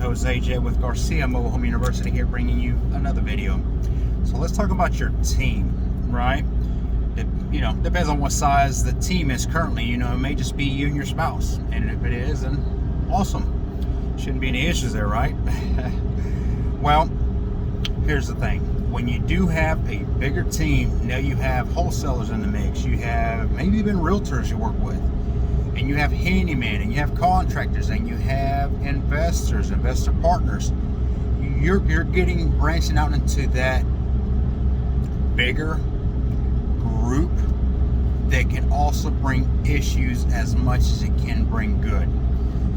host AJ with Garcia Mobile Home University here, bringing you another video. So let's talk about your team, right? It, depends on what size the team is currently. It may just be you and your spouse, and if it is, then awesome. Shouldn't be any issues there, right? Well, here's the thing. When you do have a bigger team, now you have wholesalers in the mix, you have maybe even realtors you work with, and you have handyman, and you have contractors, and you have investors, investor partners. You're getting branching out into that bigger group that can also bring issues as much as it can bring good.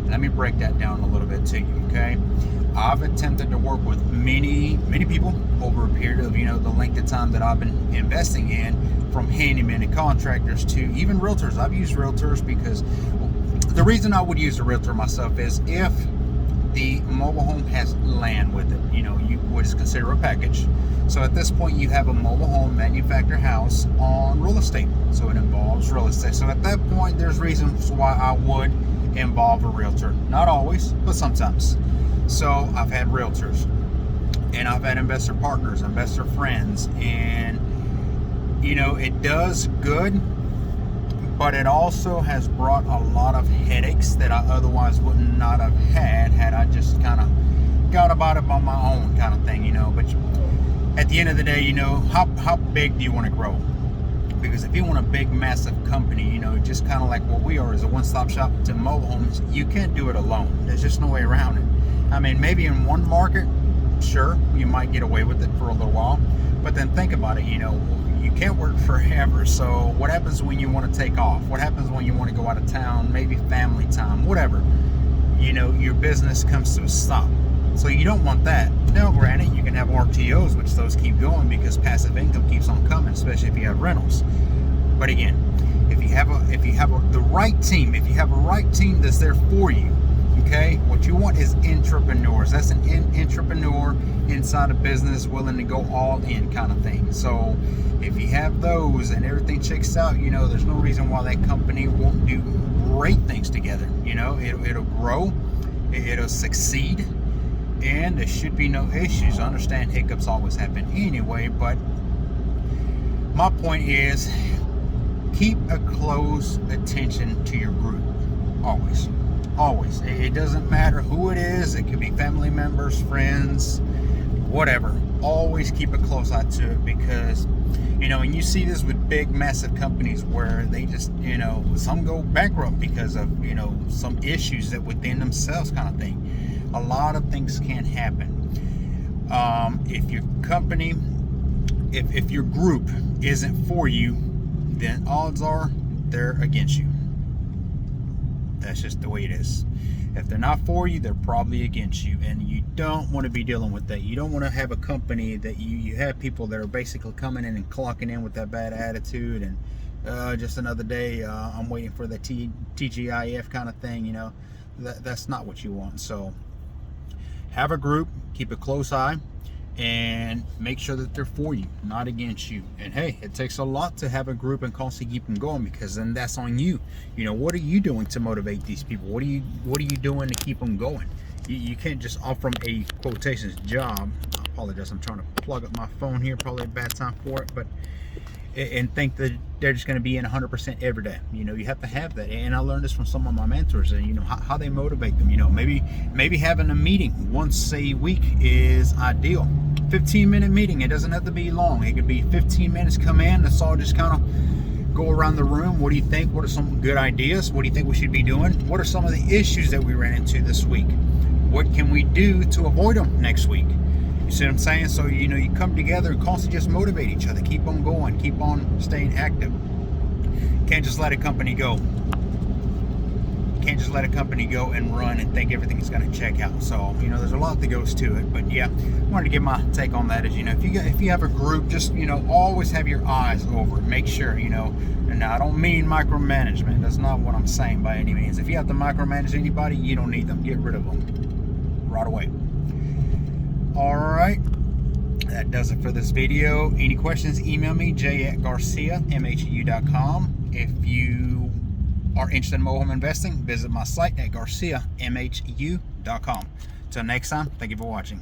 Let me break that down a little bit to you, okay? I've attempted to work with many people over a period of, the length of time that I've been investing in, from handymen and contractors to even realtors. I've used realtors because the reason I would use a realtor myself is if the mobile home has land with it, what is considered a package. So at this point, you have a mobile home manufactured house on real estate. So it involves real estate. So at that point, there's reasons why I would involve a realtor. Not always, but sometimes. So I've had realtors, and I've had investor partners, investor friends, and it does good, but it also has brought a lot of headaches that I otherwise would not have had I just kind of got about it on my own, kind of thing, But at the end of the day, how big do you want to grow? Because if you want a big, massive company, just kind of like what we are, as a one-stop shop to mobile homes, you can't do it alone. There's just no way around it. I mean, maybe in one market, sure, you might get away with it for a little while, but then think about it, you can't work forever. So what happens when you want to take off? What happens when you want to go out of town, maybe family time, whatever? Your business comes to a stop. So you don't want that. Now, granted, you can have RTOs, which those keep going because passive income keeps on coming, especially if you have rentals. But again, if you have the right team, if you have a right team that's there for you, okay, what you want is entrepreneurs. That's an entrepreneur inside a business, willing to go all in, kind of thing. So if you have those and everything checks out, there's no reason why that company won't do great things together. It'll grow, it'll succeed, and there should be no issues. I understand hiccups always happen anyway, but my point is, keep a close attention to your group. Always. It doesn't matter who it is. It could be family members, friends, whatever. Always keep a close eye to it, because and you see this with big, massive companies where they just, some go bankrupt because of, some issues that within themselves, kind of thing. A lot of things can happen. If your company, if your group isn't for you, then odds are they're against you. That's just the way it is. If they're not for you, they're probably against you, and you don't want to be dealing with that. You don't want to have a company that you have people that are basically coming in and clocking in with that bad attitude and just another day, I'm waiting for the TGIF kind of thing. That's not what you want. So have a group, keep a close eye, and make sure that they're for you, not against you. And hey, it takes a lot to have a group and constantly keep them going, because then that's on you. What are you doing to motivate these people? What are you doing to keep them going? You can't just offer them a quotations job. I apologize, I'm trying to plug up my phone here, probably a bad time for it, but and think that they're just going to be in 100% every day. You have to have that. And I learned this from some of my mentors, and how they motivate them. Maybe having a meeting once a week is ideal. 15-minute meeting. It doesn't have to be long. It could be 15 minutes. Come in, let's all just kind of go around the room. What do you think? What are some good ideas? What do you think we should be doing? What are some of the issues that we ran into this week? What can we do to avoid them next week? You see what I'm saying? So, you come together and constantly just motivate each other. Keep on going. Keep on staying active. Can't just let a company go. Can't just let a company go and run and think everything's going to check out. So, there's a lot that goes to it. But yeah, I wanted to get my take on that. Is, if you have a group, just, always have your eyes over it. Make sure, and now I don't mean micromanagement. That's not what I'm saying by any means. If you have to micromanage anybody, you don't need them. Get rid of them right away. All right, that does it for this video. Any questions, email me, j@garciamhu.com. If you are interested in mobile home investing, visit my site at garciamhu.com. Until next time, thank you for watching.